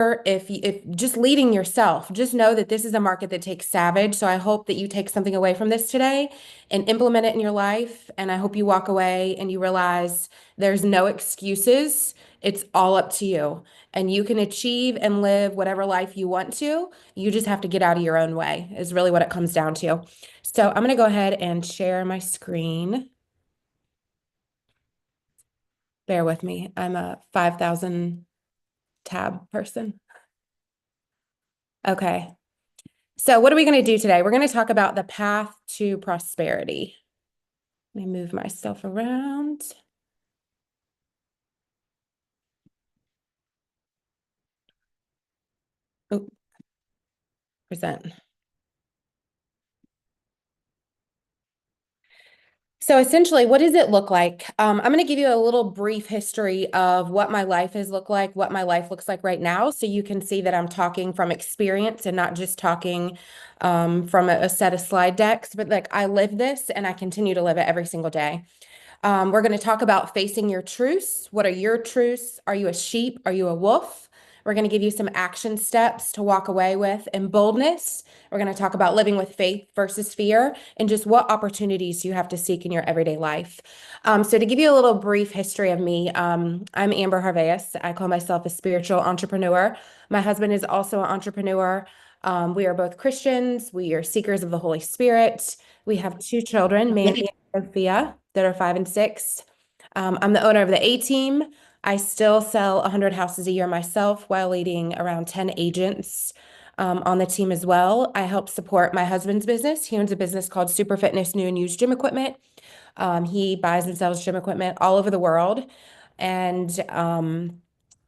if just leading yourself, just know that this is a market that takes savage. So I hope that you take something away from this today and implement it in your life. And I hope you walk away and you realize there's no excuses. It's all up to you. And you can achieve and live whatever life you want to. You just have to get out of your own way, is really what it comes down to. So I'm going to go ahead and share my screen. Bear with me. I'm a 5,000 tab person. Okay. So what are we going to do today? We're going to talk about the path to prosperity. Let me move myself around. Oh, present. So essentially, what does it look like? I'm going to give you a little brief history of what my life has looked like, what my life looks like right now, so you can see that I'm talking from experience and not just talking from a set of slide decks, but like I live this and I continue to live it every single day. We're going to talk about facing your truths. What are your truths? Are you a sheep? Are you a wolf? We're going to give you some action steps to walk away with and boldness. We're going to talk about living with faith versus fear and just what opportunities you have to seek in your everyday life. So to give you a little brief history of me, I'm Amber Harveus. I call myself a spiritual entrepreneur. My husband is also an entrepreneur. We are both Christians. We are seekers of the Holy Spirit. We have two children, Mandy and Sophia, that are 5 and 6. I'm the owner of the A team. I still sell 100 houses a year myself while leading around 10 agents on the team as well. I help support my husband's business. He owns a business called Super Fitness New and Used Gym Equipment. He buys and sells gym equipment all over the world. And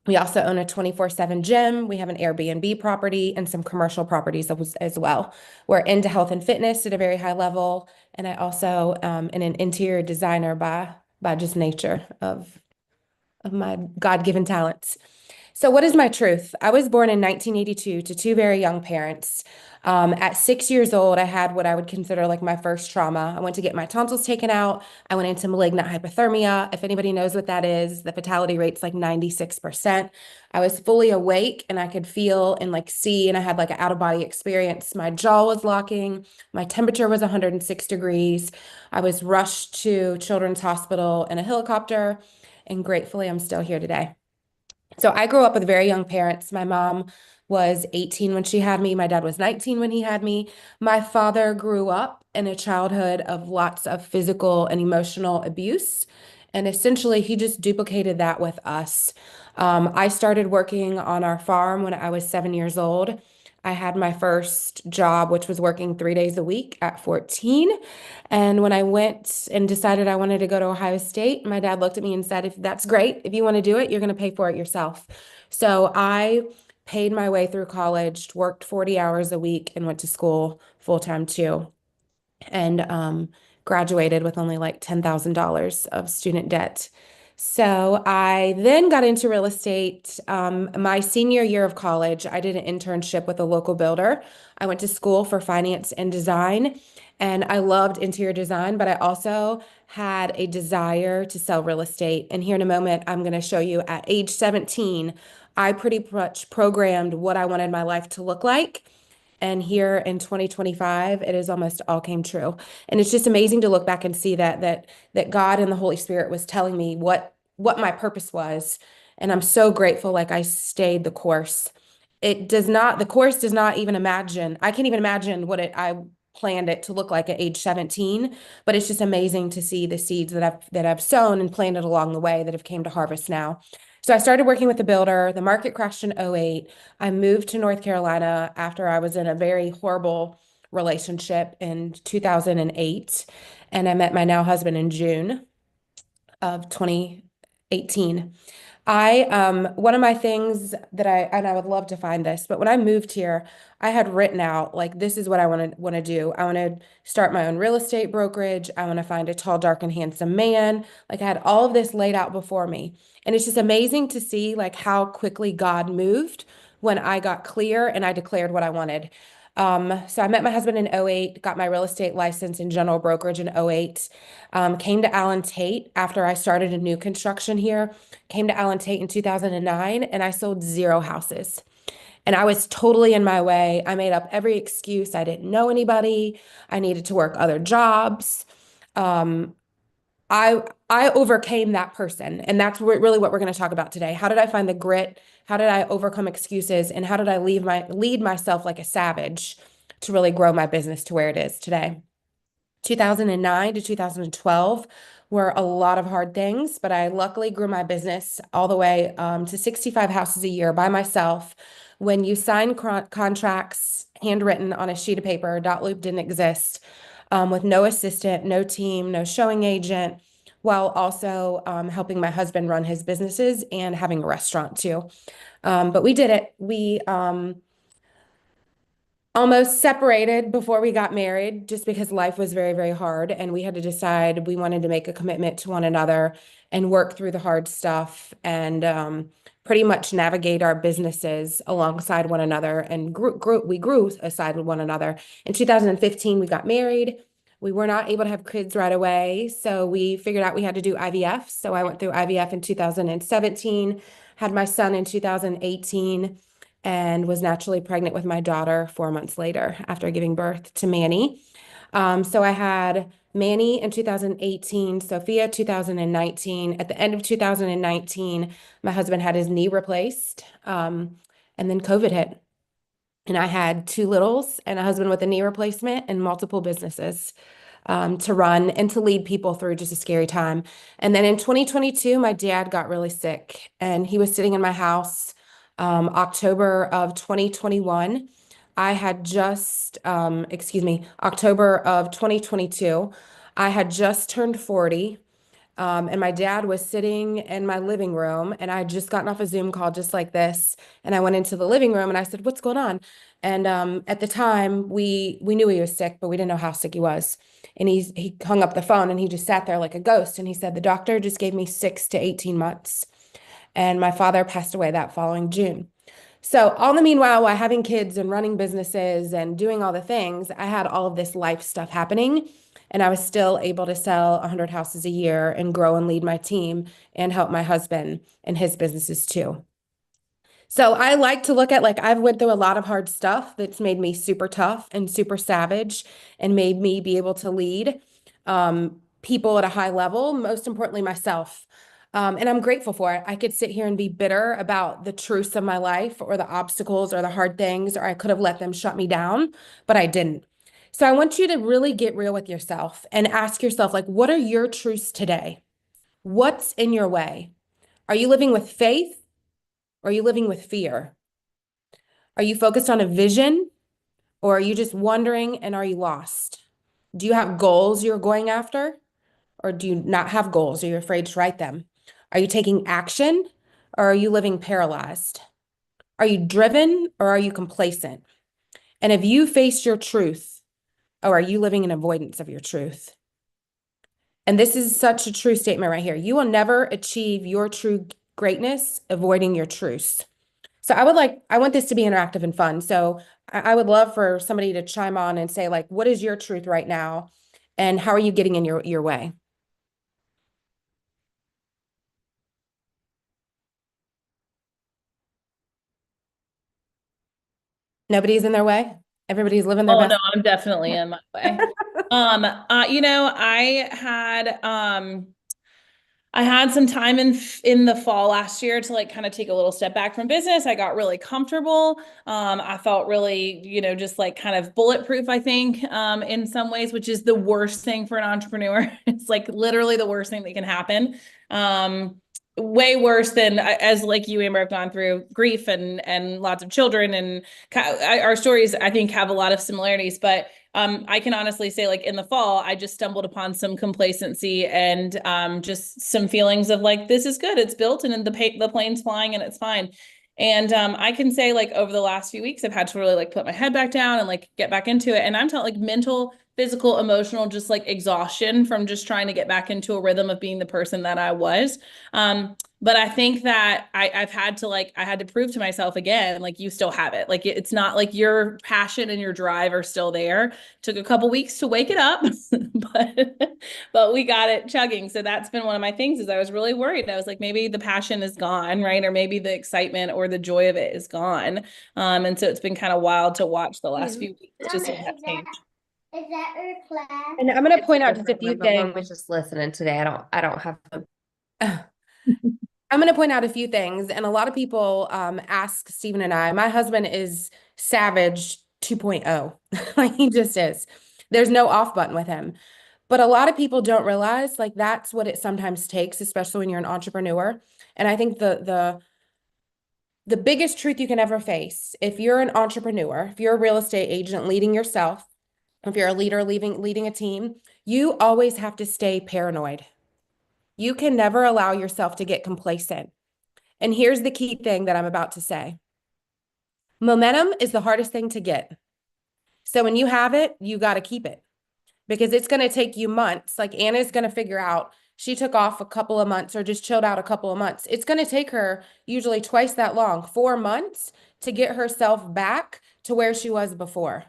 we also own a 24/7 gym. We have an Airbnb property and some commercial properties as well. We're into health and fitness at a very high level. And I also am an interior designer by just nature of my God-given talents. So what is my truth? I was born in 1982 to two very young parents. At 6 years old, I had what I would consider like my first trauma. I went to get my tonsils taken out. I went into malignant hypothermia. If anybody knows what that is, the fatality rate's like 96%. I was fully awake and I could feel and like see, and I had like an out-of-body experience. My jaw was locking. My temperature was 106 degrees. I was rushed to Children's Hospital in a helicopter, and gratefully, I'm still here today. So I grew up with very young parents. My mom was 18 when she had me. My dad was 19 when he had me. My father grew up in a childhood of lots of physical and emotional abuse. And essentially, he just duplicated that with us. I started working on our farm when I was 7 years old. I had my first job, which was working 3 days a week at 14. And when I went and decided I wanted to go to Ohio State, my dad looked at me and said, if that's great, if you want to do it, you're going to pay for it yourself. So I paid my way through college, worked 40 hours a week, and went to school full time too. And graduated with only like $10,000 of student debt. So I then got into real estate. My senior year of college, I did an internship with a local builder. I went to school for finance and design, and I loved interior design, but I also had a desire to sell real estate. And here in a moment, I'm going to show you at age 17, I pretty much programmed what I wanted my life to look like. And here in 2025, it is almost all came true. And it's just amazing to look back and see that God and the Holy Spirit was telling me what my purpose was. And I'm so grateful like I stayed the course. The course does not even imagine, I can't even imagine I planned it to look like at age 17, but it's just amazing to see the seeds that I've sown and planted along the way that have came to harvest now. So I started working with the builder. The market crashed in '08. I moved to North Carolina after I was in a very horrible relationship in 2008. And I met my now husband in June of 2018. One of my things and I would love to find this, but when I moved here, I had written out like, this is what I want to do. I want to start my own real estate brokerage. I want to find a tall, dark, and handsome man. Like I had all of this laid out before me. And it's just amazing to see like how quickly God moved when I got clear and I declared what I wanted. So I met my husband in '08, got my real estate license in general brokerage in '08, came to Allen Tate after I started a new construction here, came to Allen Tate in 2009, and I sold 0 houses. And I was totally in my way. I made up every excuse. I didn't know anybody. I needed to work other jobs. Um, I overcame that person, and that's really what we're going to talk about today. How did I find the grit? How did I overcome excuses? And how did I lead myself like a savage to really grow my business to where it is today? 2009 to 2012 were a lot of hard things, but I luckily grew my business all the way to 65 houses a year by myself. When you sign contracts handwritten on a sheet of paper, dot loop didn't exist, with no assistant, no team, no showing agent, while also helping my husband run his businesses and having a restaurant too. But we did it. We almost separated before we got married just because life was very, very hard. And we had to decide we wanted to make a commitment to one another and work through the hard stuff and pretty much navigate our businesses alongside one another. And we grew aside with one another. In 2015, we got married. We were not able to have kids right away. So we figured out we had to do IVF. So I went through IVF in 2017, had my son in 2018 and was naturally pregnant with my daughter 4 months later after giving birth to Manny. So I had Manny in 2018, Sophia 2019. At the end of 2019, my husband had his knee replaced, and then COVID hit. And I had two littles and a husband with a knee replacement and multiple businesses to run and to lead people through just a scary time. And then in 2022, my dad got really sick and he was sitting in my house October of 2021. I had just, October of 2022, I had just turned 40. And my dad was sitting in my living room, and I had just gotten off a Zoom call just like this. And I went into the living room and I said, "What's going on?" And at the time, we knew he was sick, but we didn't know how sick he was. And he hung up the phone and he just sat there like a ghost. And he said, "The doctor just gave me 6 to 18 months." And my father passed away that following June. So all the meanwhile, while having kids and running businesses and doing all the things, I had all of this life stuff happening. And I was still able to sell 100 houses a year and grow and lead my team and help my husband and his businesses too. So I like to look at like I've went through a lot of hard stuff that's made me super tough and super savage and made me be able to lead people at a high level, most importantly myself. And I'm grateful for it. I could sit here and be bitter about the truths of my life or the obstacles or the hard things, or I could have let them shut me down, but I didn't. So I want you to really get real with yourself and ask yourself, like, what are your truths today? What's in your way? Are you living with faith? Or are you living with fear? Are you focused on a vision or are you just wondering and are you lost? Do you have goals you're going after or do you not have goals? Are you afraid to write them? Are you taking action or are you living paralyzed? Are you driven or are you complacent? And have you faced your truth or are you living in avoidance of your truth? And this is such a true statement right here. You will never achieve your true greatness avoiding your truths. So I want this to be interactive and fun. So I would love for somebody to chime on and say, like, what is your truth right now? And how are you getting in your way? Nobody's in their way. Everybody's living their Oh no, best. I'm definitely in my way. I had some time in the fall last year to like kind of take a little step back from business. I got really comfortable. I felt really, just like kind of bulletproof, I think, in some ways, which is the worst thing for an entrepreneur. It's like literally the worst thing that can happen. Way worse than as like you, Amber, have gone through grief and lots of children and our stories, I think, have a lot of similarities, but I can honestly say, like in the fall, I just stumbled upon some complacency and just some feelings of like, this is good, it's built, and then the plane's flying, and it's fine. And I can say, like over the last few weeks, I've had to really like put my head back down and like get back into it. And I'm talking like mental, physical, emotional, just like exhaustion from just trying to get back into a rhythm of being the person that I was. But I think that I've had to like, I had to prove to myself again, like you still have it. Like it's not like your passion and your drive are still there. Took a couple weeks to wake it up, but we got it chugging. So that's been one of my things is I was really worried. I was like, maybe the passion is gone, right? Or maybe the excitement or the joy of it is gone. And so it's been kind of wild to watch the last few weeks to Mama, see that change. is that your class? And I'm going to It's point out just a different. few My mom was things. just listening today. I don't have them. I'm going to point out a few things. And a lot of people ask Stephen and I, my husband is Savage 2.0. Like he just is. There's no off button with him. But a lot of people don't realize like that's what it sometimes takes, especially when you're an entrepreneur. And I think the biggest truth you can ever face, if you're an entrepreneur, if you're a real estate agent leading yourself, if you're a leader leading a team, you always have to stay paranoid. You can never allow yourself to get complacent. And here's the key thing that I'm about to say. Momentum is the hardest thing to get. So when you have it, you got to keep it because it's going to take you months. Like Anna's going to figure out she took off a couple of months or just chilled out a couple of months. It's going to take her usually twice that long, 4 months to get herself back to where she was before.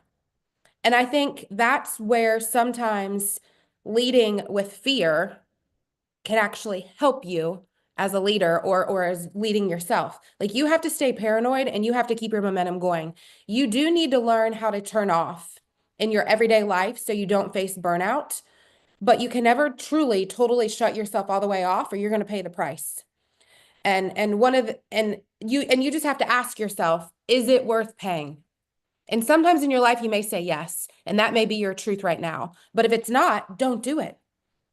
And I think that's where sometimes leading with fear can actually help you as a leader or as leading yourself. Like you have to stay paranoid and you have to keep your momentum going. You do need to learn how to turn off in your everyday life so you don't face burnout, but you can never truly totally shut yourself all the way off or you're going to pay the price. And one of the, and you just have to ask yourself, is it worth paying? And sometimes in your life you may say yes, and that may be your truth right now. But if it's not, don't do it.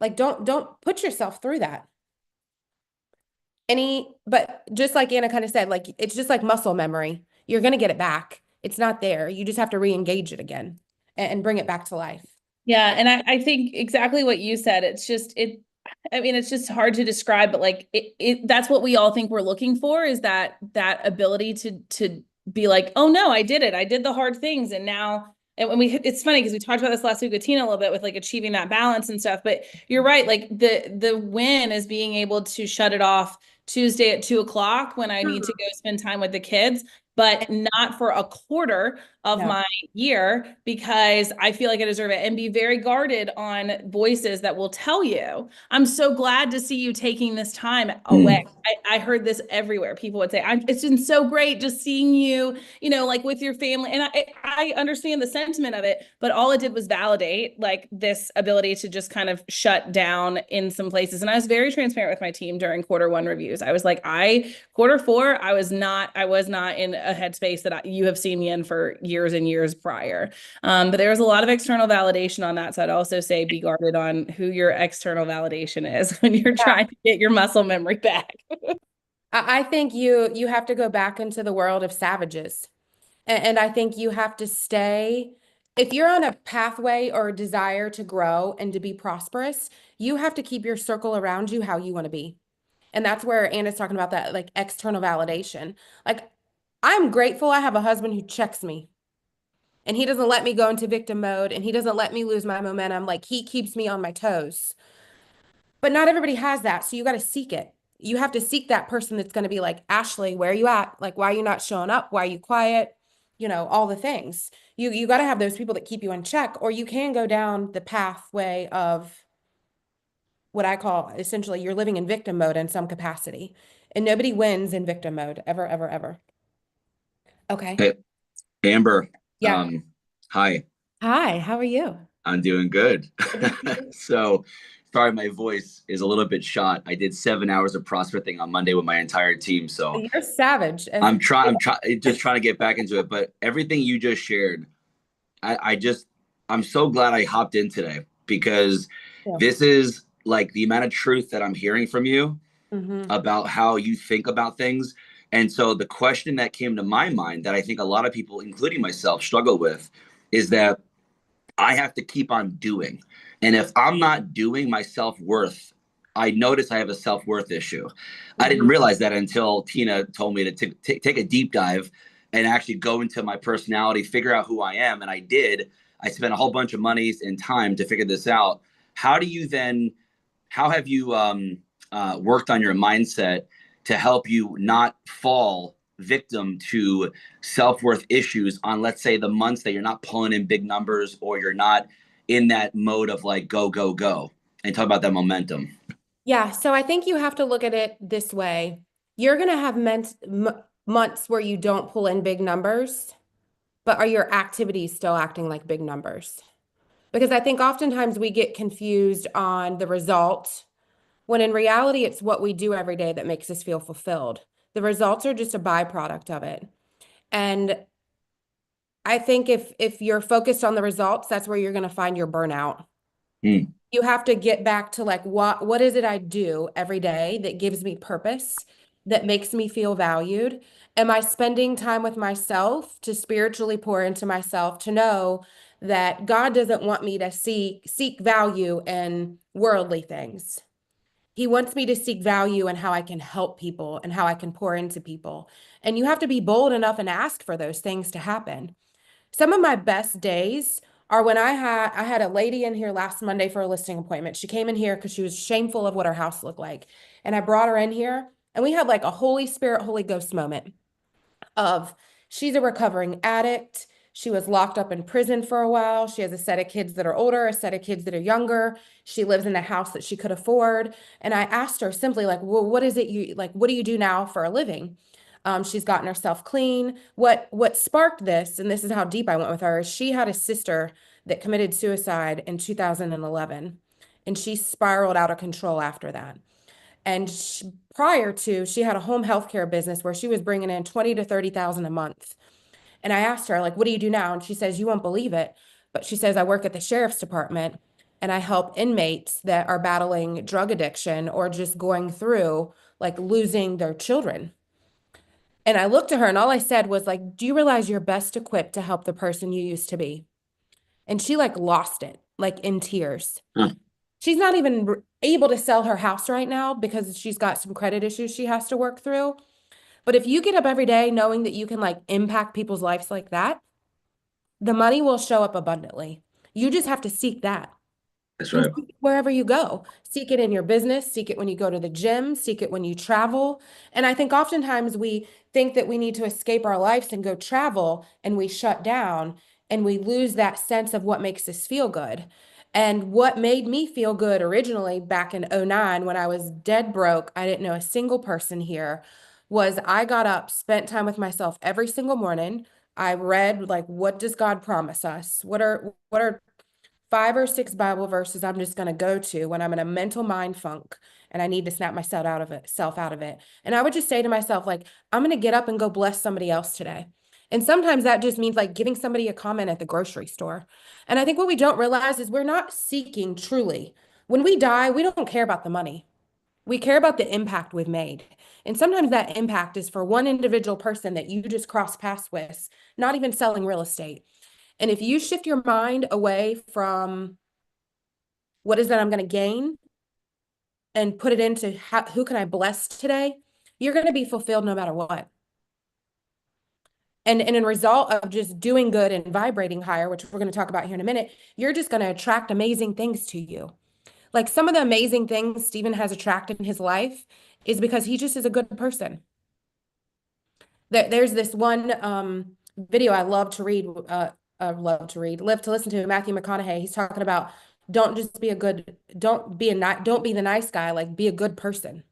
Like don't put yourself through that. But just like Anna kind of said, like it's just like muscle memory. You're gonna get it back. It's not there. You just have to re-engage it again and bring it back to life. Yeah, and I think exactly what you said. It's just I mean, it's just hard to describe, but like that's what we all think we're looking for is that ability to be like, oh no, I did it. I did the hard things. And now and when it's funny because we talked about this last week with Tina a little bit with like achieving that balance and stuff. But you're right, like the win is being able to shut it off Tuesday at 2 o'clock when I need to go spend time with the kids, but not for a quarter of No. my year because I feel like I deserve it and be very guarded on voices that will tell you. I'm so glad to see you taking this time away. I heard this everywhere. People would say, it's been so great just seeing you, like with your family. And I understand the sentiment of it, but all it did was validate like this ability to just kind of shut down in some places. And I was very transparent with my team during quarter 1 reviews. I was like, quarter 4, I was not in a headspace that you have seen me in for years and years prior. But there was a lot of external validation on that. So I'd also say be guarded on who your external validation is when you're trying to get your muscle memory back. I think you have to go back into the world of savages. And I think you have to stay, if you're on a pathway or a desire to grow and to be prosperous, you have to keep your circle around you how you want to be. And that's where Anna's talking about that like external validation. Like I'm grateful I have a husband who checks me and he doesn't let me go into victim mode and he doesn't let me lose my momentum. Like he keeps me on my toes. But not everybody has that. So you got to seek it. You have to seek that person that's going to be like, Ashley, where are you at? Like, why are you not showing up? Why are you quiet? All the things. You got to have those people that keep you in check, or you can go down the pathway of what I call essentially you're living in victim mode in some capacity. And nobody wins in victim mode ever, ever, ever. Okay. Hey, Amber, Yeah. hi, Hi, how are you? I'm doing good. So, sorry, my voice is a little bit shot. I did 7 hours of prospecting on Monday with my entire team, so You're savage. just trying to get back into it. But everything you just shared, I'm so glad I hopped in today because Yeah. this is like the amount of truth that I'm hearing from you about how you think about things. And so the question that came to my mind that I think a lot of people, including myself, struggle with is that I have to keep on doing. And if I'm not doing, my self-worth, I notice I have a self-worth issue. I didn't realize that until Tina told me to take a deep dive and actually go into my personality, figure out who I am. And I did. I spent a whole bunch of money and time to figure this out. How have you worked on your mindset to help you not fall victim to self-worth issues on, let's say, the months that you're not pulling in big numbers or you're not in that mode of like go, go, go, and talk about that momentum. Yeah, so I think you have to look at it this way. You're going to have months where you don't pull in big numbers, but are your activities still acting like big numbers? Because I think oftentimes we get confused on the result, when in reality, it's what we do every day that makes us feel fulfilled. The results are just a byproduct of it. And I think if you're focused on the results, that's where you're going to find your burnout. Mm. You have to get back to like what is it I do every day that gives me purpose, that makes me feel valued? Am I spending time with myself to spiritually pour into myself, to know that God doesn't want me to seek value in worldly things. He wants me to seek value in how I can help people and how I can pour into people. And you have to be bold enough and ask for those things to happen. Some of my best days are when I had a lady in here last Monday for a listing appointment. She came in here because she was shameful of what her house looked like. And I brought her in here and we had like a Holy Spirit, Holy Ghost moment of, she's a recovering addict. She was locked up in prison for a while. She has a set of kids that are older, a set of kids that are younger. She lives in a house that she could afford. And I asked her simply like, well, what is it you like, what do you do now for a living? She's gotten herself clean. What sparked this, and this is how deep I went with her, is she had a sister that committed suicide in 2011, and she spiraled out of control after that. And prior to, she had a home healthcare business where she was bringing in 20 to 30,000 a month. And I asked her, like, what do you do now? And she says, you won't believe it, but she says, I work at the sheriff's department and I help inmates that are battling drug addiction or just going through like losing their children. And I looked at her and all I said was like, do you realize you're best equipped to help the person you used to be? And she like lost it, like in tears. Huh. She's not even able to sell her house right now because she's got some credit issues she has to work through. But if you get up every day knowing that you can like impact people's lives like that, the money will show up abundantly. You just have to seek that. That's And right. seek it wherever you go. Seek it in your business, seek it when you go to the gym, seek it when you travel. And I think oftentimes we think that we need to escape our lives and go travel, and we shut down and we lose that sense of what makes us feel good. And what made me feel good originally back in '09 when I was dead broke, I didn't know a single person here, was I got up, spent time with myself every single morning. I read like, what does God promise us? What are 5 or 6 Bible verses I'm just going to go to when I'm in a mental mind funk and I need to snap myself out of it. And I would just say to myself, like, I'm going to get up and go bless somebody else today. And sometimes that just means like giving somebody a comment at the grocery store. And I think what we don't realize is we're not seeking truly. When we die, we don't care about the money. We care about the impact we've made. And sometimes that impact is for one individual person that you just cross paths with, not even selling real estate. And if you shift your mind away from what is that I'm going to gain and put it into who can I bless today, you're going to be fulfilled no matter what. And in a result of just doing good and vibrating higher, which we're going to talk about here in a minute, you're just going to attract amazing things to you. Like some of the amazing things Stephen has attracted in his life is because he just is a good person. There's this one video I love to read, live to listen to, Matthew McConaughey. He's talking about don't just be a good, don't be the nice guy, like be a good person.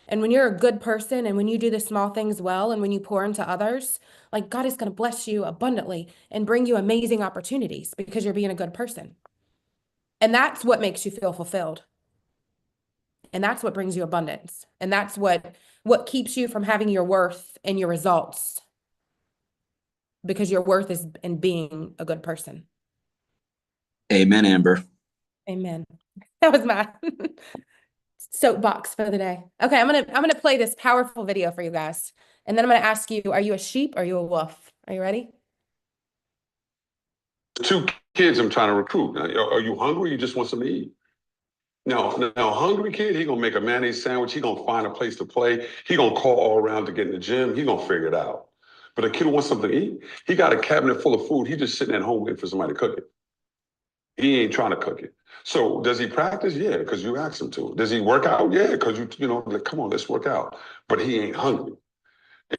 And when you're a good person and when you do the small things well and when you pour into others, like God is going to bless you abundantly and bring you amazing opportunities because you're being a good person. And that's what makes you feel fulfilled. And that's what brings you abundance. And that's what keeps you from having your worth and your results, because your worth is in being a good person. Amen, Amber. Amen. That was my soapbox for the day. Okay, I'm gonna play this powerful video for you guys. And then I'm gonna ask you, are you a sheep or are you a wolf? Are you ready? 2 kids I'm trying to recruit. Now, are you hungry? You just want something to eat? Now, hungry kid, he gonna make a mayonnaise sandwich. He gonna find a place to play. He gonna call all around to get in the gym. He gonna figure it out. But a kid who wants something to eat, he got a cabinet full of food. He just sitting at home waiting for somebody to cook it. He ain't trying to cook it. So does he practice? Yeah, because you asked him to. Does he work out? Yeah, because you know, like, come on, let's work out. But he ain't hungry.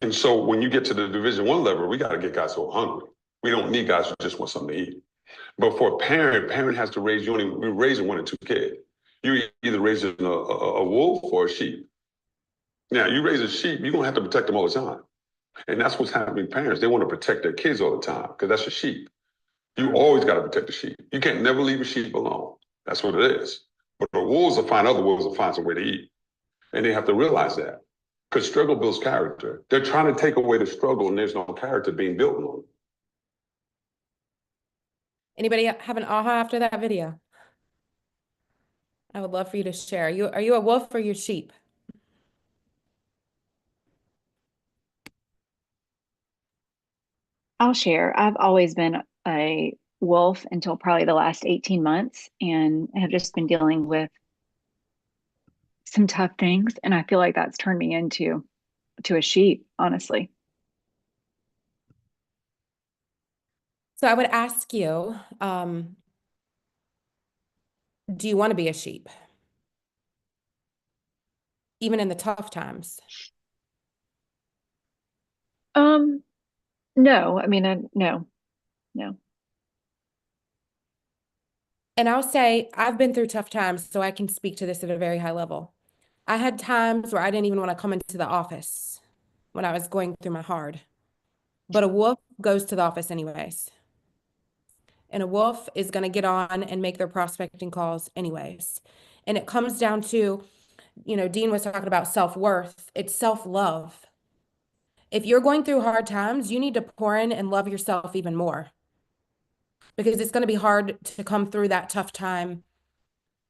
And so when you get to the Division I level, we got to get guys who are hungry. We don't need guys who just want something to eat. But for a parent has to raise, we're raising one or two kids. You're either raising a wolf or a sheep. Now, you raise a sheep, you're going to have to protect them all the time. And that's what's happening to parents. They want to protect their kids all the time because that's a sheep. You always got to protect the sheep. You can't never leave a sheep alone. That's what it is. But the wolves will find other wolves will find some way to eat. And they have to realize that. Because struggle builds character. They're trying to take away the struggle and there's no character being built on. Anybody have an aha after that video? I would love for you to share. Are you a wolf or your sheep? I'll share. I've always been a wolf until probably the last 18 months and have just been dealing with some tough things. And I feel like that's turned me into a sheep, honestly. So I would ask you, do you want to be a sheep? Even in the tough times? No, I mean, no. And I'll say I've been through tough times, so I can speak to this at a very high level. I had times where I didn't even want to come into the office when I was going through my hard. But a wolf goes to the office anyways. And a wolf is going to get on and make their prospecting calls anyways. And it comes down to, Dean was talking about self-worth. It's self-love. If you're going through hard times, you need to pour in and love yourself even more. Because it's going to be hard to come through that tough time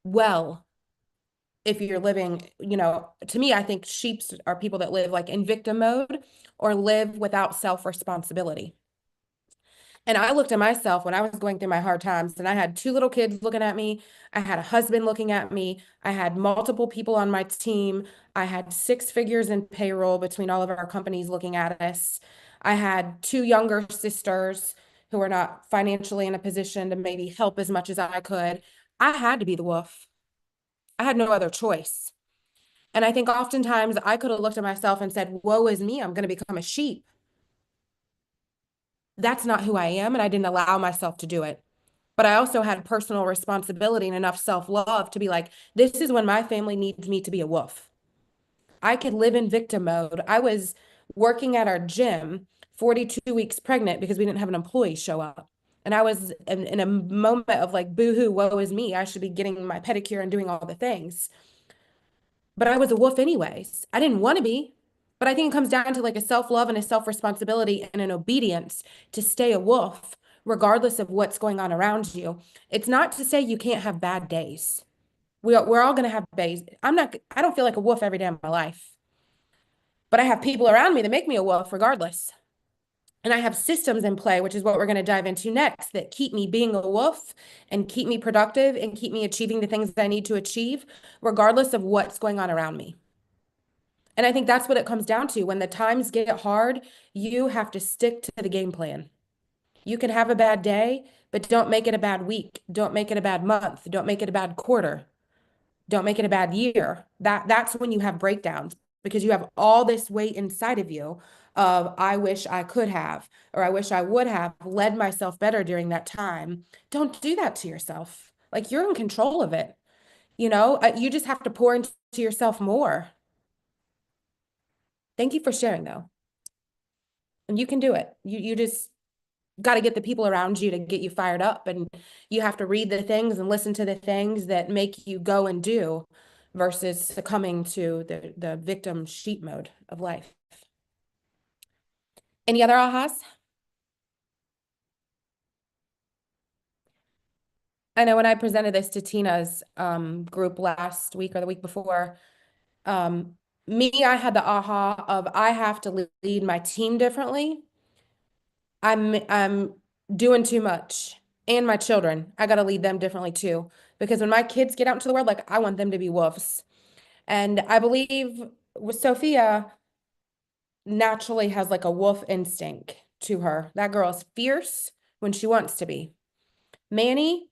well if you're living, to me, I think sheeps are people that live like in victim mode or live without self-responsibility. And I looked at myself when I was going through my hard times, and I had two little kids looking at me. I had a husband looking at me. I had multiple people on my team. I had 6 figures in payroll between all of our companies looking at us. I had 2 younger sisters who were not financially in a position to maybe help as much as I could. I had to be the wolf. I had no other choice. And I think oftentimes I could have looked at myself and said, woe is me, I'm going to become a sheep. That's not who I am, and I didn't allow myself to do it. But I also had personal responsibility and enough self-love to be like, this is when my family needs me to be a wolf. I could live in victim mode. I was working at our gym, 42 weeks pregnant because we didn't have an employee show up. And I was in a moment of like, boo-hoo, woe is me. I should be getting my pedicure and doing all the things. But I was a wolf anyways. I didn't want to be. But I think it comes down to like a self-love and a self-responsibility and an obedience to stay a wolf, regardless of what's going on around you. It's not to say you can't have bad days. We're all going to have days. I don't feel like a wolf every day of my life. But I have people around me that make me a wolf regardless. And I have systems in play, which is what we're going to dive into next, that keep me being a wolf and keep me productive and keep me achieving the things that I need to achieve, regardless of what's going on around me. And I think that's what it comes down to. When the times get hard, you have to stick to the game plan. You can have a bad day, but don't make it a bad week. Don't make it a bad month. Don't make it a bad quarter. Don't make it a bad year. That's when you have breakdowns because you have all this weight inside of you of I wish I could have, or I wish I would have led myself better during that time. Don't do that to yourself. Like you're in control of it. You just have to pour into yourself more. Thank you for sharing though. And you can do it. You just got to get the people around you to get you fired up, and you have to read the things and listen to the things that make you go and do versus succumbing to the victim sheep mode of life. Any other ahas? I know when I presented this to Tina's group last week or the week before, I had the aha of I have to lead my team differently. I'm doing too much. And my children, I got to lead them differently too. Because when my kids get out into the world, like I want them to be wolves. And I believe with Sophia naturally has like a wolf instinct to her. That girl is fierce when she wants to be. Manny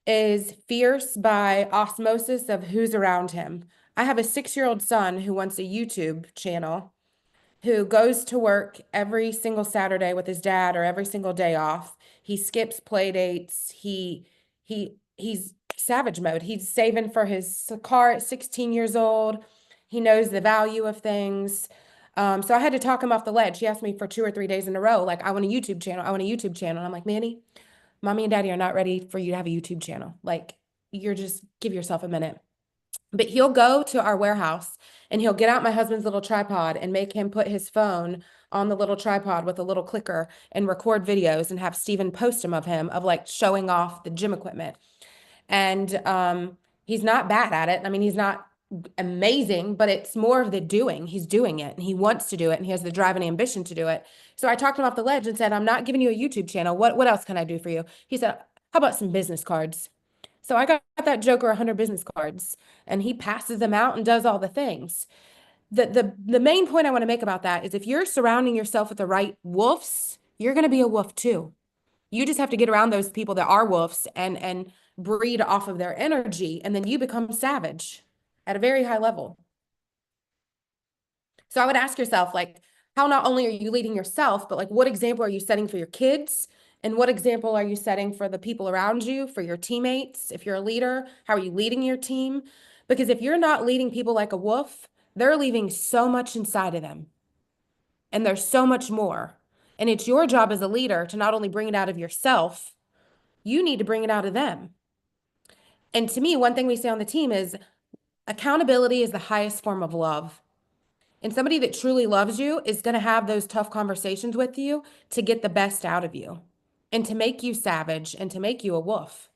is fierce by osmosis of who's around him. I have a 6-year-old son who wants a YouTube channel, who goes to work every single Saturday with his dad or every single day off. He skips play dates. He's savage mode. He's saving for his car at 16 years old. He knows the value of things. So I had to talk him off the ledge. He asked me for 2 or 3 days in a row, like, I want a YouTube channel. I want a YouTube channel. And I'm like, Manny, mommy and daddy are not ready for you to have a YouTube channel. Like, you're just give yourself a minute. But he'll go to our warehouse and he'll get out my husband's little tripod and make him put his phone on the little tripod with a little clicker and record videos and have Steven post them of him of like showing off the gym equipment. And he's not bad at it. I mean, he's not amazing, but it's more of the doing. He's doing it and he wants to do it and he has the drive and ambition to do it. So I talked him off the ledge and said, I'm not giving you a YouTube channel. What else can I do for you? He said, how about some business cards? So I got that Joker 100 business cards and he passes them out and does all the things. The main point I want to make about that is if you're surrounding yourself with the right wolves, you're going to be a wolf too. You just have to get around those people that are wolves and breed off of their energy, and then you become savage at a very high level. So I would ask yourself, like, how not only are you leading yourself, but like, what example are you setting for your kids? And what example are you setting for the people around you, for your teammates? If you're a leader, how are you leading your team? Because if you're not leading people like a wolf, they're leaving so much inside of them. And there's so much more. And it's your job as a leader to not only bring it out of yourself, you need to bring it out of them. And to me, one thing we say on the team is accountability is the highest form of love. And somebody that truly loves you is going to have those tough conversations with you to get the best out of you and to make you savage and to make you a wolf.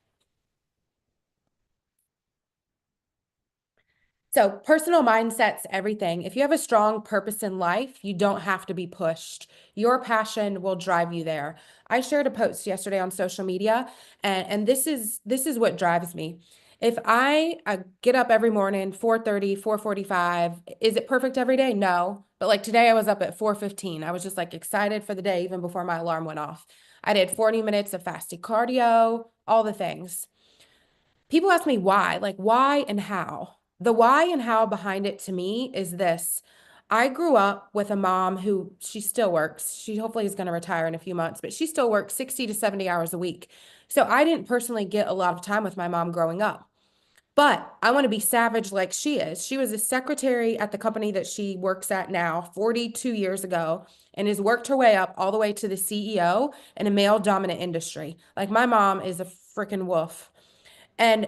So personal mindset's everything. If you have a strong purpose in life, you don't have to be pushed. Your passion will drive you there. I shared a post yesterday on social media, and this is what drives me. If I get up every morning, 4:30, 4:45, is it perfect every day? No. But like today I was up at 4:15. I was just like excited for the day even before my alarm went off. I did 40 minutes of fasted cardio, all the things. People ask me why, like why and how. The why and how behind it to me is this. I grew up with a mom who she still works. She hopefully is going to retire in a few months, but she still works 60 to 70 hours a week. So I didn't personally get a lot of time with my mom growing up. But I want to be savage like she is. She was a secretary at the company that she works at now 42 years ago and has worked her way up all the way to the CEO in a male dominant industry. Like my mom is a freaking wolf. And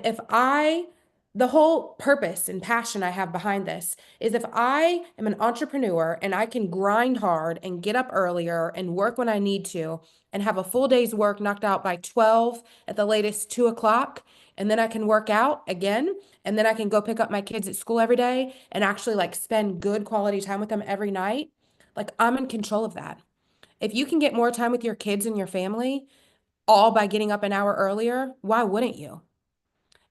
the whole purpose and passion I have behind this is if I am an entrepreneur and I can grind hard and get up earlier and work when I need to and have a full day's work knocked out by 12 at the latest 2 o'clock, and then I can work out again, and then I can go pick up my kids at school every day and actually like spend good quality time with them every night. Like I'm in control of that. If you can get more time with your kids and your family, all by getting up an hour earlier, why wouldn't you?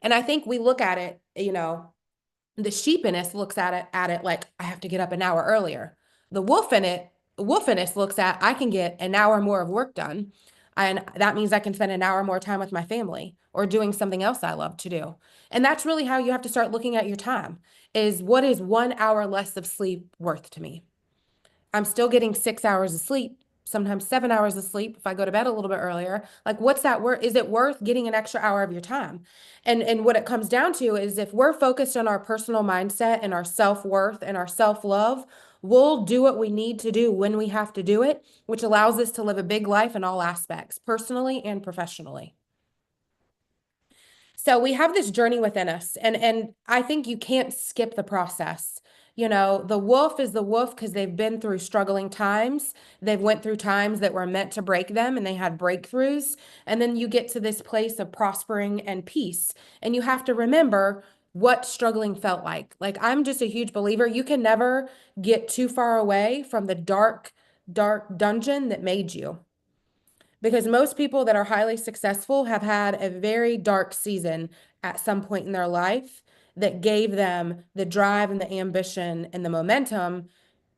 And I think we look at it, the sheep in us looks at it like I have to get up an hour earlier. The wolf in us looks at I can get an hour more of work done. And that means I can spend an hour more time with my family or doing something else I love to do. And that's really how you have to start looking at your time is what is 1 hour less of sleep worth to me? I'm still getting 6 hours of sleep, sometimes 7 hours of sleep if I go to bed a little bit earlier. Like, what's that worth? Is it worth getting an extra hour of your time? And what it comes down to is if we're focused on our personal mindset and our self-worth and our self-love, we'll do what we need to do when we have to do it, which allows us to live a big life in all aspects, personally and professionally. So we have this journey within us, and I think you can't skip the process. The wolf is the wolf because they've been through struggling times. They've went through times that were meant to break them and they had breakthroughs. And then you get to this place of prospering and peace. And you have to remember what struggling felt like. Like I'm just a huge believer. You can never get too far away from the dark, dark dungeon that made you. Because most people that are highly successful have had a very dark season at some point in their life that gave them the drive and the ambition and the momentum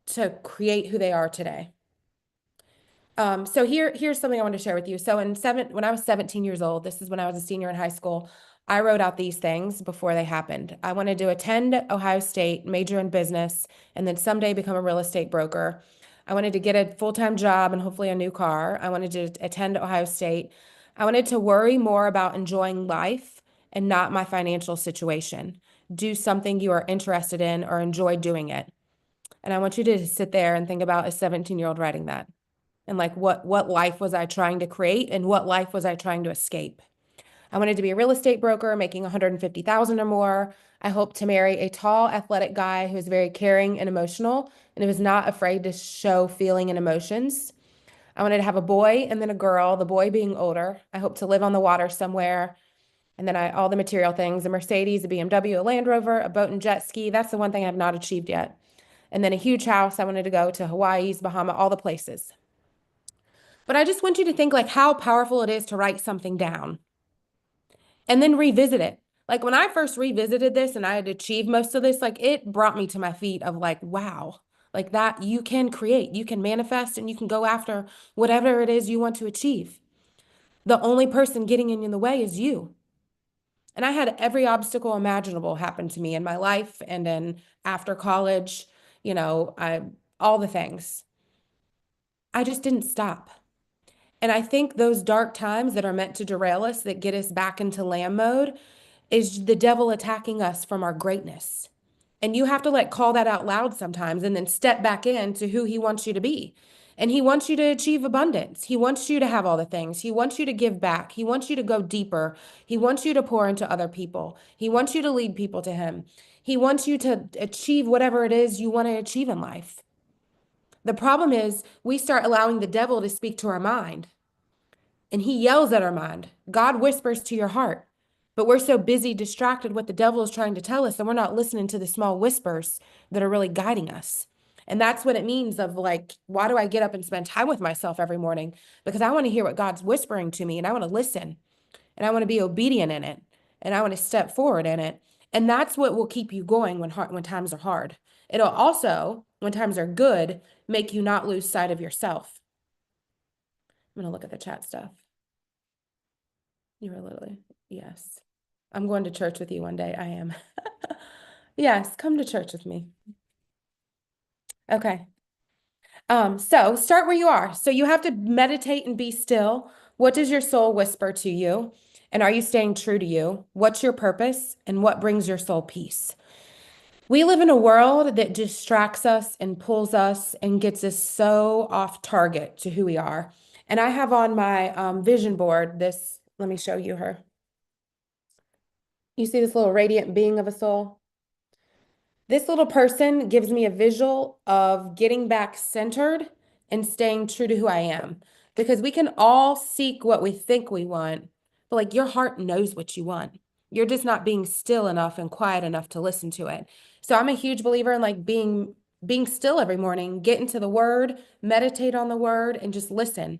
to create who they are today. So here's something I want to share with you. So when I was 17 years old, this is when I was a senior in high school, I wrote out these things before they happened. I wanted to attend Ohio State, major in business, and then someday become a real estate broker. I wanted to get a full-time job and hopefully a new car. I wanted to attend Ohio State. I wanted to worry more about enjoying life and not my financial situation. Do something you are interested in or enjoy doing it. And I want you to sit there and think about a 17-year-old writing that. And like what life was I trying to create and what life was I trying to escape? I wanted to be a real estate broker making 150,000 or more. I hoped to marry a tall, athletic guy who was very caring and emotional and who was not afraid to show feeling and emotions. I wanted to have a boy and then a girl, the boy being older. I hope to live on the water somewhere. And then all the material things, a Mercedes, a BMW, a Land Rover, a boat and jet ski. That's the one thing I've not achieved yet. And then a huge house. I wanted to go to Hawaii's, Bahama, all the places. But I just want you to think like how powerful it is to write something down and then revisit it. Like when I first revisited this and I had achieved most of this, like it brought me to my feet of like, wow, like that you can create, you can manifest, and you can go after whatever it is you want to achieve. The only person getting in the way is you. And I had every obstacle imaginable happen to me in my life and then after college, all the things. I just didn't stop. And I think those dark times that are meant to derail us, that get us back into lamb mode, is the devil attacking us from our greatness. And you have to like call that out loud sometimes and then step back into who he wants you to be. And he wants you to achieve abundance. He wants you to have all the things. He wants you to give back. He wants you to go deeper. He wants you to pour into other people. He wants you to lead people to him. He wants you to achieve whatever it is you want to achieve in life. The problem is we start allowing the devil to speak to our mind. And he yells at our mind. God whispers to your heart. But we're so busy, distracted what the devil is trying to tell us, and we're not listening to the small whispers that are really guiding us. And that's what it means of like, why do I get up and spend time with myself every morning? Because I want to hear what God's whispering to me, and I want to listen, and I want to be obedient in it, and I want to step forward in it. And that's what will keep you going when times are hard. It'll also, when times are good, make you not lose sight of yourself. I'm going to look at the chat stuff. You were literally, yes. I'm going to church with you one day. I am. Yes, come to church with me. Okay. So start where you are. So you have to meditate and be still. What does your soul whisper to you? And are you staying true to you? What's your purpose? And what brings your soul peace? We live in a world that distracts us and pulls us and gets us so off target to who we are. And I have on my vision board this, let me show you her. You see this little radiant being of a soul? This little person gives me a visual of getting back centered and staying true to who I am. Because we can all seek what we think we want, but like your heart knows what you want. You're just not being still enough and quiet enough to listen to it. So I'm a huge believer in like being still every morning, get into the word, meditate on the word, and just listen.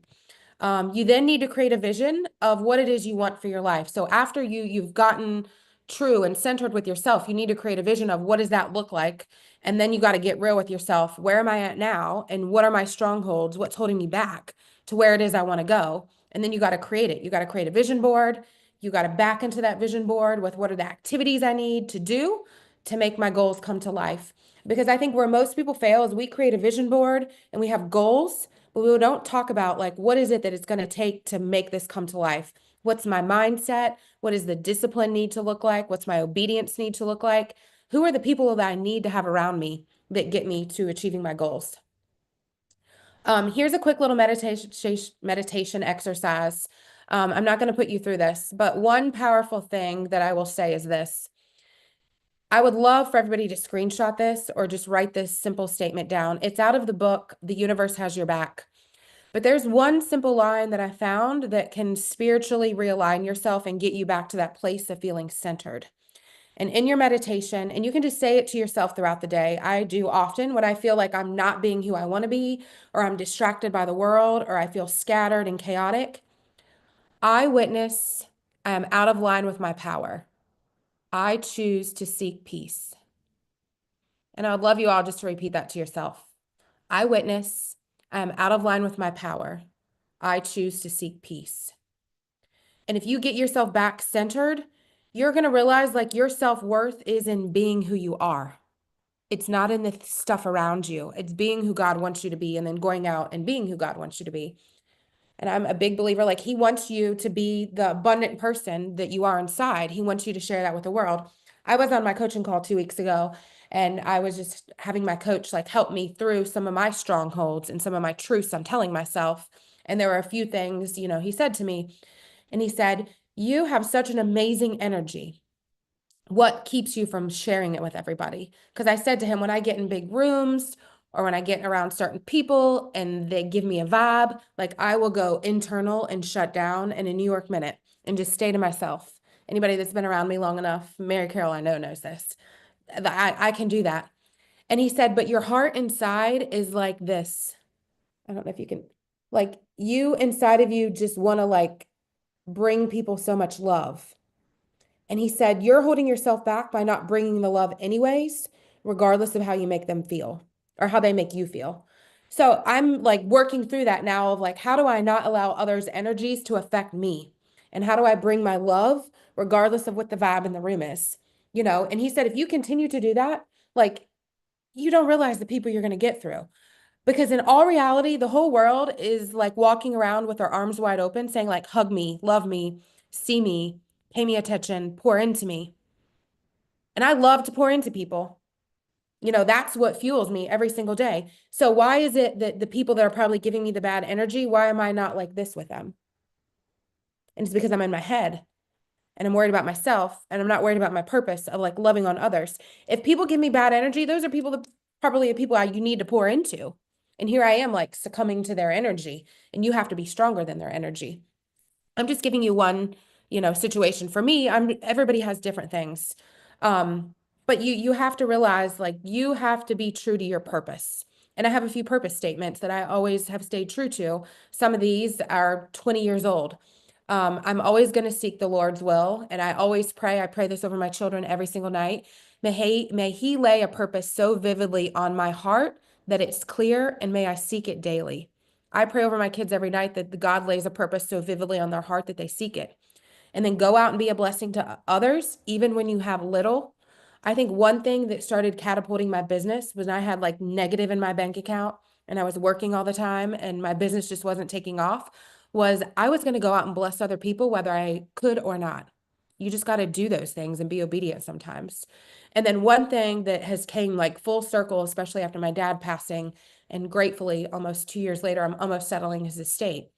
You then need to create a vision of what it is you want for your life. So after you've gotten true and centered with yourself, you need to create a vision of what does that look like? And then you got to get real with yourself. Where am I at now? And what are my strongholds? What's holding me back to where it is I want to go? And then you got to create it. You got to create a vision board. You got to back into that vision board with what are the activities I need to do to make my goals come to life. Because I think where most people fail is we create a vision board and we have goals, but we don't talk about like, what is it that it's going to take to make this come to life? What's my mindset? What does the discipline need to look like? What's my obedience need to look like? Who are the people that I need to have around me that get me to achieving my goals? Here's a quick little meditation exercise. I'm not going to put you through this, but one powerful thing that I will say is this. I would love for everybody to screenshot this or just write this simple statement down. It's out of the book, The Universe Has Your Back. But there's one simple line that I found that can spiritually realign yourself and get you back to that place of feeling centered. And in your meditation, and you can just say it to yourself throughout the day. I do often when I feel like I'm not being who I want to be, or I'm distracted by the world, or I feel scattered and chaotic. I witness I am out of line with my power. I choose to seek peace. And I would love you all just to repeat that to yourself. I witness I am out of line with my power. I choose to seek peace. And if you get yourself back centered, you're going to realize like your self-worth is in being who you are. It's not in the stuff around you. It's being who God wants you to be and then going out and being who God wants you to be. And I'm a big believer, like he wants you to be the abundant person that you are inside. He wants you to share that with the world. I was on my coaching call 2 weeks ago, and I was just having my coach like help me through some of my strongholds and some of my truths I'm telling myself. And there were a few things, he said to me, and he said, "You have such an amazing energy. What keeps you from sharing it with everybody?" Because I said to him, when I get in big rooms or when I get around certain people and they give me a vibe, like I will go internal and shut down in a New York minute and just stay to myself. Anybody that's been around me long enough, Mary Carol, I know knows this. I can do that. And he said, but your heart inside is like this. I don't know if you can, like you inside of you just want to like bring people so much love. And he said, you're holding yourself back by not bringing the love anyways, regardless of how you make them feel or how they make you feel. So I'm like working through that now of like, how do I not allow others' energies to affect me? And how do I bring my love regardless of what the vibe in the room is? And he said, if you continue to do that, like you don't realize the people you're going to get through. Because in all reality, the whole world is like walking around with their arms wide open, saying like, hug me, love me, see me, pay me attention, pour into me. And I love to pour into people. That's what fuels me every single day. So why is it that the people that are probably giving me the bad energy, why am I not like this with them? And it's because I'm in my head and I'm worried about myself and I'm not worried about my purpose of like loving on others. If people give me bad energy, those are people that probably the people you need to pour into. And here I am like succumbing to their energy, and you have to be stronger than their energy. I'm just giving you one, situation. For me, everybody has different things. But you have to realize like you have to be true to your purpose. And I have a few purpose statements that I always have stayed true to. Some of these are 20 years old. I'm always going to seek the Lord's will, and I always pray. I pray this over my children every single night. May he lay a purpose so vividly on my heart that it's clear, and may I seek it daily. I pray over my kids every night that God lays a purpose so vividly on their heart that they seek it. And then go out and be a blessing to others, even when you have little. I think one thing that started catapulting my business was I had like negative in my bank account and I was working all the time and my business just wasn't taking off, was I was going to go out and bless other people, whether I could or not. You just got to do those things and be obedient sometimes. And then one thing that has came like full circle, especially after my dad passing, and gratefully almost 2 years later, I'm almost settling his estate,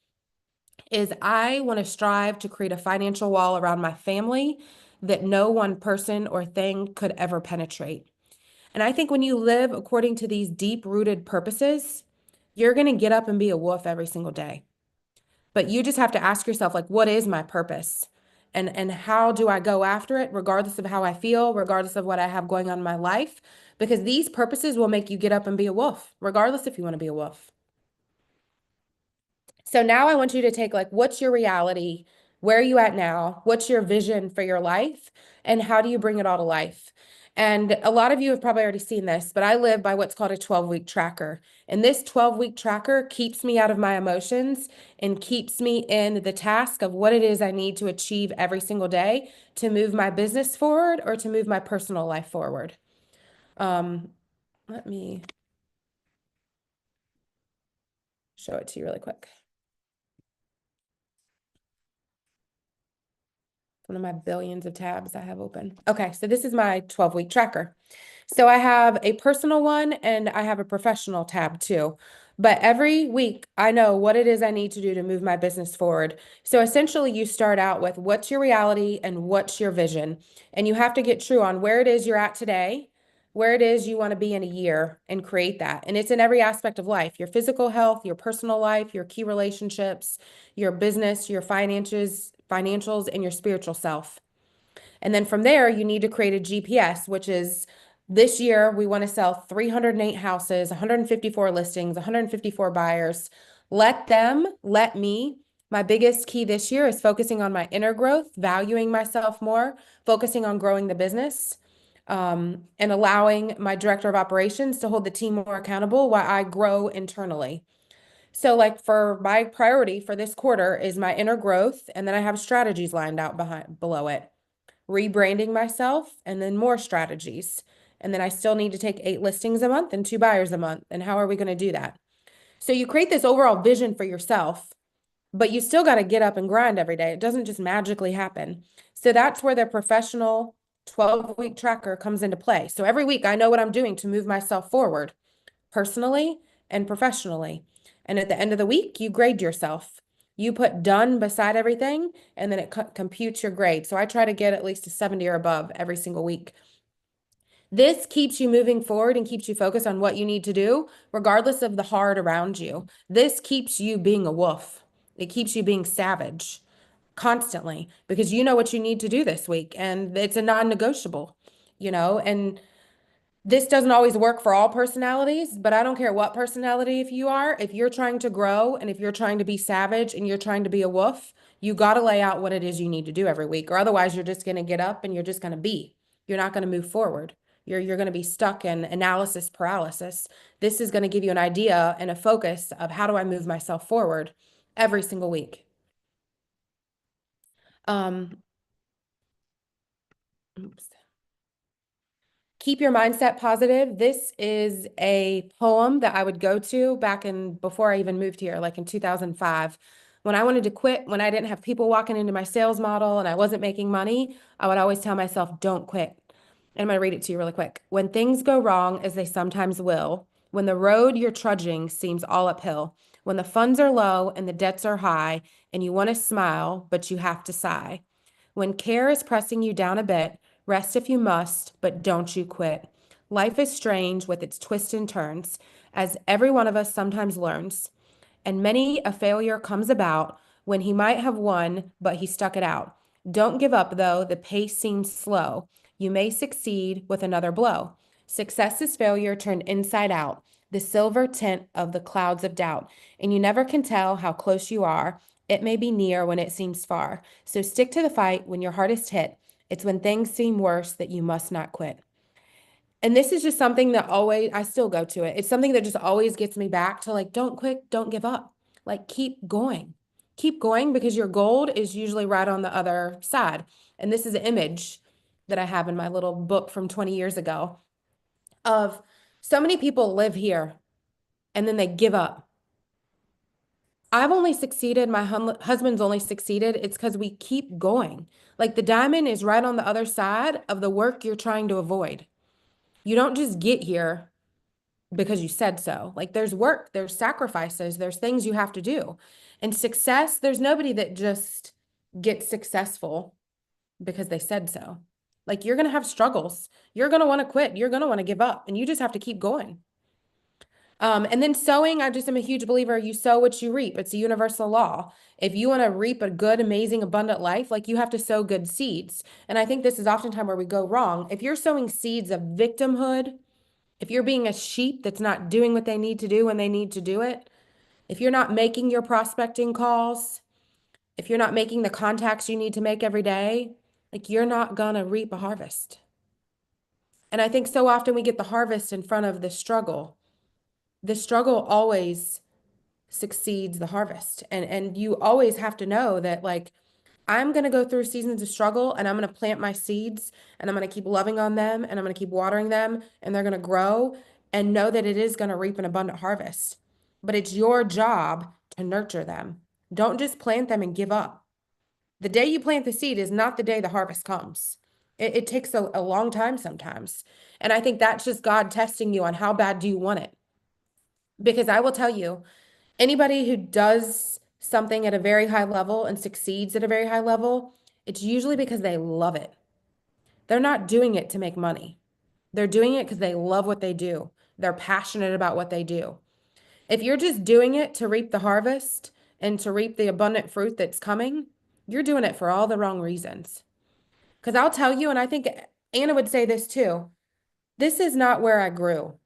is I want to strive to create a financial wall around my family that no one person or thing could ever penetrate. And I think when you live according to these deep-rooted purposes, you're going to get up and be a wolf every single day. But you just have to ask yourself, like, what is my purpose? And how do I go after it, regardless of how I feel, regardless of what I have going on in my life? Because these purposes will make you get up and be a wolf, regardless if you want to be a wolf. So now I want you to take like, what's your reality? Where are you at now? What's your vision for your life? And how do you bring it all to life? And a lot of you have probably already seen this, but I live by what's called a 12-week tracker. And this 12-week tracker keeps me out of my emotions and keeps me in the task of what it is I need to achieve every single day to move my business forward or to move my personal life forward. Let me show it to you really quick. One of my billions of tabs I have open. Okay, so this is my 12-week tracker. So I have a personal one and I have a professional tab too. But every week I know what it is I need to do to move my business forward. So essentially you start out with what's your reality and what's your vision. And you have to get true on where it is you're at today, where it is you want to be in a year, and create that. And it's in every aspect of life, your physical health, your personal life, your key relationships, your business, your financials, and your spiritual self. And then from there, you need to create a GPS, which is this year, we want to sell 308 houses, 154 listings, 154 buyers. Let me. My biggest key this year is focusing on my inner growth, valuing myself more, focusing on growing the business, and allowing my director of operations to hold the team more accountable while I grow internally. So like for my priority for this quarter is my inner growth, and then I have strategies lined out below it. Rebranding myself, and then more strategies. And then I still need to take 8 listings a month and 2 buyers a month. And how are we going to do that? So you create this overall vision for yourself, but you still got to get up and grind every day. It doesn't just magically happen. So that's where the professional 12-week tracker comes into play. So every week I know what I'm doing to move myself forward personally and professionally. And at the end of the week, you grade yourself. You put done beside everything, and then it computes your grade. So I try to get at least a 70 or above every single week. This keeps you moving forward and keeps you focused on what you need to do, regardless of the hard around you. This keeps you being a wolf. It keeps you being savage constantly because you know what you need to do this week, and it's a non-negotiable, and this doesn't always work for all personalities, but I don't care what personality if you are, if you're trying to grow and if you're trying to be savage and you're trying to be a wolf, you got to lay out what it is you need to do every week, or otherwise you're just going to get up and you're just going to be. You're not going to move forward. You're going to be stuck in analysis paralysis. This is going to give you an idea and a focus of how do I move myself forward every single week. Oops. Keep your mindset positive. This is a poem that I would go to back in before I even moved here, like in 2005. When I wanted to quit, when I didn't have people walking into my sales model and I wasn't making money, I would always tell myself, don't quit. And I'm going to read it to you really quick. When things go wrong, as they sometimes will, when the road you're trudging seems all uphill, when the funds are low and the debts are high, and you want to smile, but you have to sigh. When care is pressing you down a bit, rest if you must, but don't you quit. Life is strange with its twists and turns, as every one of us sometimes learns. And many a failure comes about when he might have won, but he stuck it out. Don't give up, though the pace seems slow. You may succeed with another blow. Success is failure turned inside out, the silver tint of the clouds of doubt. And you never can tell how close you are. It may be near when it seems far. So stick to the fight when your heart is hit. It's when things seem worse that you must not quit. And this is just something that always, I still go to it. It's something that just always gets me back to like, don't quit, don't give up. Like, keep going. Keep going because your gold is usually right on the other side. And this is an image that I have in my little book from 20 years ago of so many people live here and then they give up. I've only succeeded, my husband's only succeeded. It's because we keep going. Like the diamond is right on the other side of the work you're trying to avoid. You don't just get here because you said so. Like there's work, there's sacrifices, there's things you have to do. And success, there's nobody that just gets successful because they said so. Like you're going to have struggles. You're going to want to quit. You're going to want to give up, and you just have to keep going. And then sowing, I just am a huge believer. You sow what you reap. It's a universal law. If you want to reap a good, amazing, abundant life, like you have to sow good seeds. And I think this is oftentimes where we go wrong. If you're sowing seeds of victimhood, if you're being a sheep that's not doing what they need to do when they need to do it, if you're not making your prospecting calls, if you're not making the contacts you need to make every day, like you're not gonna reap a harvest. And I think so often we get the harvest in front of the struggle. The struggle always succeeds the harvest. And you always have to know that like I'm going to go through seasons of struggle, and I'm going to plant my seeds, and I'm going to keep loving on them, and I'm going to keep watering them, and they're going to grow, and know that it is going to reap an abundant harvest. But it's your job to nurture them. Don't just plant them and give up. The day you plant the seed is not the day the harvest comes. It takes a long time sometimes. And I think that's just God testing you on how bad do you want it. Because I will tell you, anybody who does something at a very high level and succeeds at a very high level, it's usually because they love it. They're not doing it to make money. They're doing it because they love what they do. They're passionate about what they do. If you're just doing it to reap the harvest and to reap the abundant fruit that's coming, you're doing it for all the wrong reasons. Because I'll tell you, and I think Anna would say this too, this is not where I grew.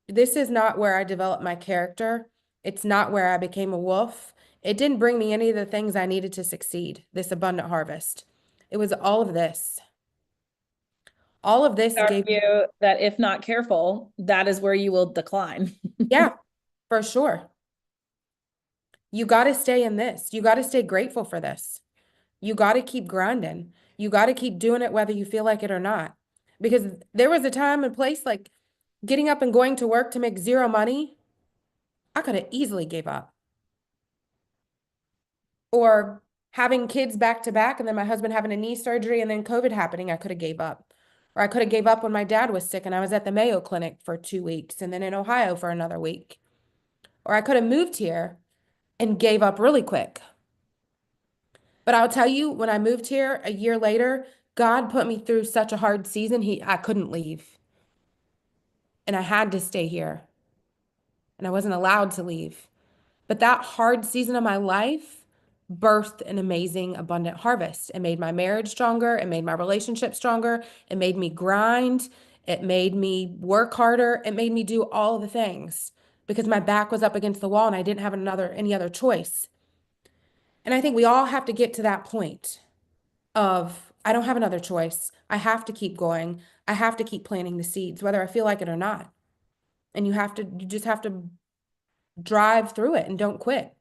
This is not where I developed my character. It's not where I became a wolf. It didn't bring me any of the things I needed to succeed, this abundant harvest. It was all of this. All of this gave me, Argue that if not careful, that is where you will decline. yeah, for sure. You got to stay in this. You got to stay grateful for this. You got to keep grinding. You got to keep doing it whether you feel like it or not. Because there was a time and place like getting up and going to work to make zero money. I could have easily gave up. Or having kids back to back and then my husband having a knee surgery and then COVID happening, I could have gave up. Or I could have gave up when my dad was sick and I was at the Mayo Clinic for 2 weeks and then in Ohio for another week. Or I could have moved here and gave up really quick. But I'll tell you, when I moved here a year later, God put me through such a hard season, I couldn't leave. And I had to stay here. And I wasn't allowed to leave. But that hard season of my life birthed an amazing, abundant harvest. It made my marriage stronger. It made my relationship stronger. It made me grind. It made me work harder. It made me do all of the things because my back was up against the wall and I didn't have any other choice. And I think we all have to get to that point of, I don't have another choice. I have to keep going. I have to keep planting the seeds, whether I feel like it or not. And you just have to drive through it and don't quit.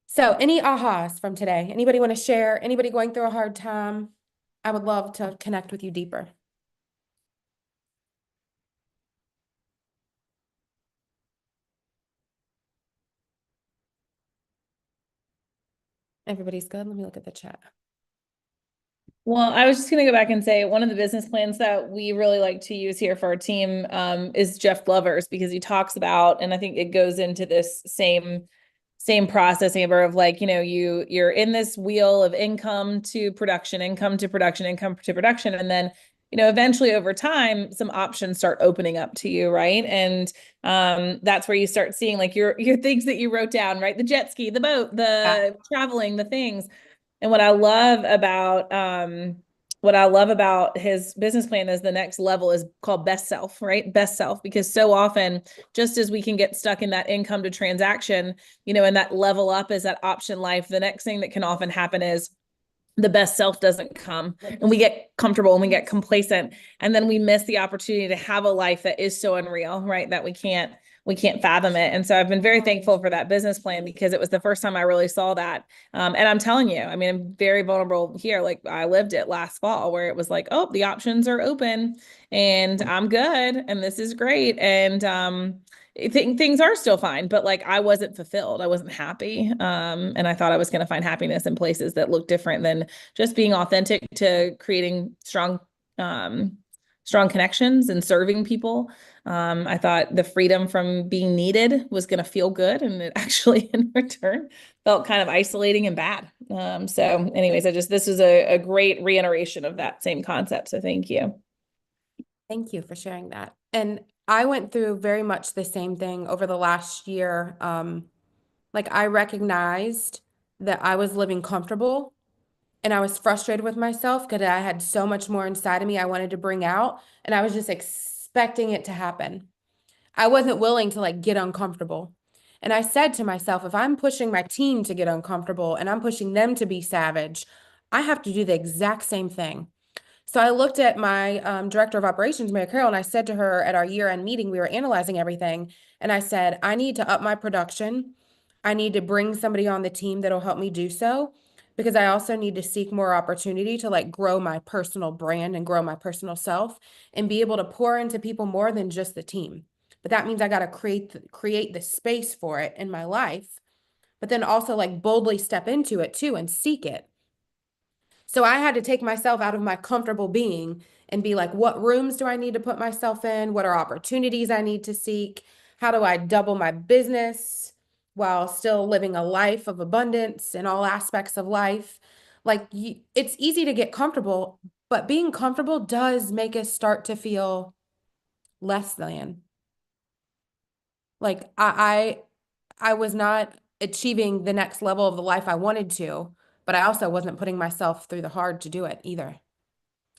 So any ahas from today? Anybody want to share? Anybody going through a hard time? I would love to connect with you deeper. Everybody's good. Let me look at the chat. Well, I was just going to go back and say one of the business plans that we really like to use here for our team is Jeff Glover's, because he talks about, and I think it goes into this same process, Amber, of like, you're in this wheel of income to production, income to production, income to production. And then, eventually over time, some options start opening up to you. Right. And that's where you start seeing like your things that you wrote down, right? The jet ski, the boat, the traveling, the things. And what I love about his business plan is the next level is called best self, right? Best self, because so often, just as we can get stuck in that income to transaction, and that level up is that option life, the next thing that can often happen is the best self doesn't come and we get comfortable and we get complacent. And then we miss the opportunity to have a life that is so unreal, right? That we can't fathom it. And so I've been very thankful for that business plan because it was the first time I really saw that. And I'm telling you, I mean, I'm very vulnerable here. Like I lived it last fall where it was like, oh, the options are open and I'm good. And this is great. And, things are still fine, but like I wasn't fulfilled. I wasn't happy. And I thought I was going to find happiness in places that look different than just being authentic to creating strong connections and serving people. I thought the freedom from being needed was going to feel good. And it actually in return felt kind of isolating and bad. So anyways, this was a great reiteration of that same concept. So thank you. Thank you for sharing that. And I went through very much the same thing over the last year. Like I recognized that I was living comfortable and I was frustrated with myself because I had so much more inside of me I wanted to bring out, and I was just expecting it to happen. I wasn't willing to like get uncomfortable. And I said to myself, if I'm pushing my team to get uncomfortable and I'm pushing them to be savage, I have to do the exact same thing. So I looked at my director of operations, Mary Carroll, and I said to her at our year-end meeting, we were analyzing everything, and I said, I need to up my production. I need to bring somebody on the team that'll help me do so, because I also need to seek more opportunity to like grow my personal brand and grow my personal self and be able to pour into people more than just the team. But that means I got to create the space for it in my life, but then also like boldly step into it too and seek it. So I had to take myself out of my comfortable being and be like, what rooms do I need to put myself in? What are opportunities I need to seek? How do I double my business while still living a life of abundance in all aspects of life? Like it's easy to get comfortable, but being comfortable does make us start to feel less than. Like I was not achieving the next level of the life I wanted to, but I also wasn't putting myself through the hard to do it either.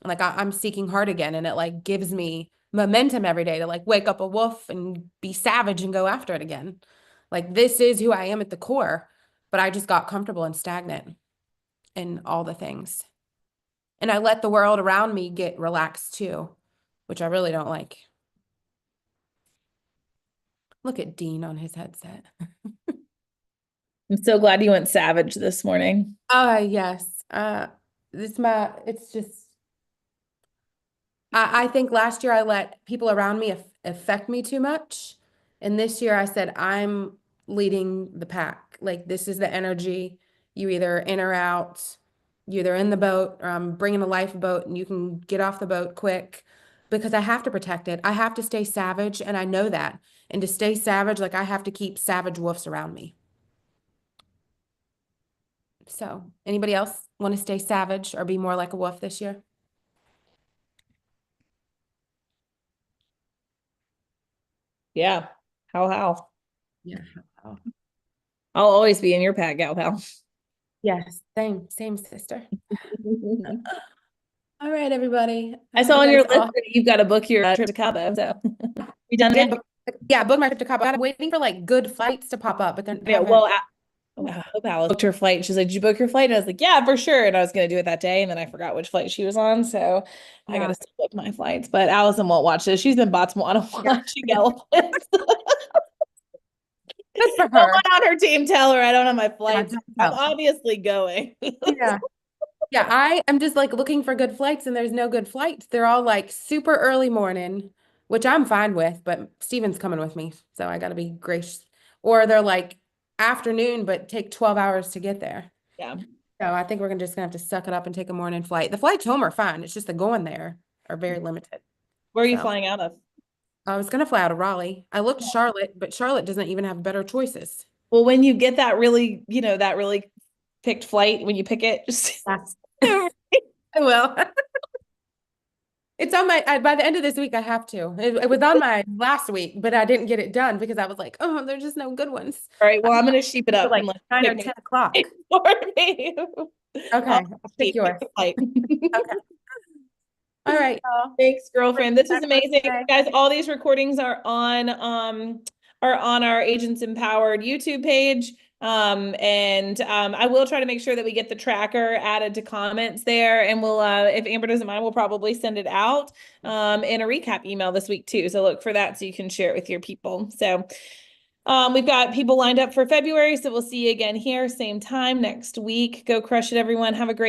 Like I'm seeking hard again, and it like gives me momentum every day to like wake up a wolf and be savage and go after it again. Like this is who I am at the core, but I just got comfortable and stagnant in all the things. And I let the world around me get relaxed too, which I really don't like. Look at Dean on his headset. I'm so glad you went savage this morning. Yes. It's just, I think last year I let people around me affect me too much. And this year I said, I'm leading the pack. Like, this is the energy. You either in or out. You're either in the boat or I'm bringing a lifeboat and you can get off the boat quick because I have to protect it. I have to stay savage and I know that. And to stay savage, like I have to keep savage wolves around me. So, anybody else want to stay savage or be more like a wolf this year? Yeah. How? Yeah. I'll always be in your pack, gal pal. Yes, same sister. All right, everybody. I saw on your list that you've got to book your trip to Cabo. So you done did that? book my trip to Cabo. I'm waiting for like good flights to pop up, but then Yeah, well, I hope Alice booked her flight. She's like, "Did you book your flight?" And I was like, "Yeah, for sure." And I was going to do it that day, and then I forgot which flight she was on, so I got to still book my flights. But Allison won't watch this. She's in Botswana watching elephants. Good for Someone her. on her team tell her I don't have my flights. don't I'm tell her. obviously going. Yeah. Yeah, I am just like looking for good flights and there's no good flights. They're all like super early morning, which I'm fine with, but Steven's coming with me, so I got to be gracious. Or they're like afternoon, but take 12 hours to get there. Yeah. So I think we're just gonna have to suck it up and take a morning flight. The flights home are fine. It's just the going there are very limited. Where are you So flying out of? I was gonna fly out of Raleigh. I looked Charlotte, but Charlotte doesn't even have better choices. Well, when you get that really, that really picked flight, when you pick it, just Yes. I will. It's on my, by the end of this week, I have to. It was on my last week, but I didn't get it done because I was like, oh, there's just no good ones. all right. Well, I'm gonna sheep it up Like and let 9 or pick 10 o'clock. for me. Okay, I'll pick yours. Flight. Okay. All right, y'all. Thanks, girlfriend. This is amazing. Okay. Guys, all these recordings are on our Agents Empowered YouTube page. I will try to make sure that we get the tracker added to comments there. And we'll if Amber doesn't mind, we'll probably send it out in a recap email this week too. So look for that so you can share it with your people. So we've got people lined up for February. So we'll see you again here, same time next week. Go crush it, everyone. Have a great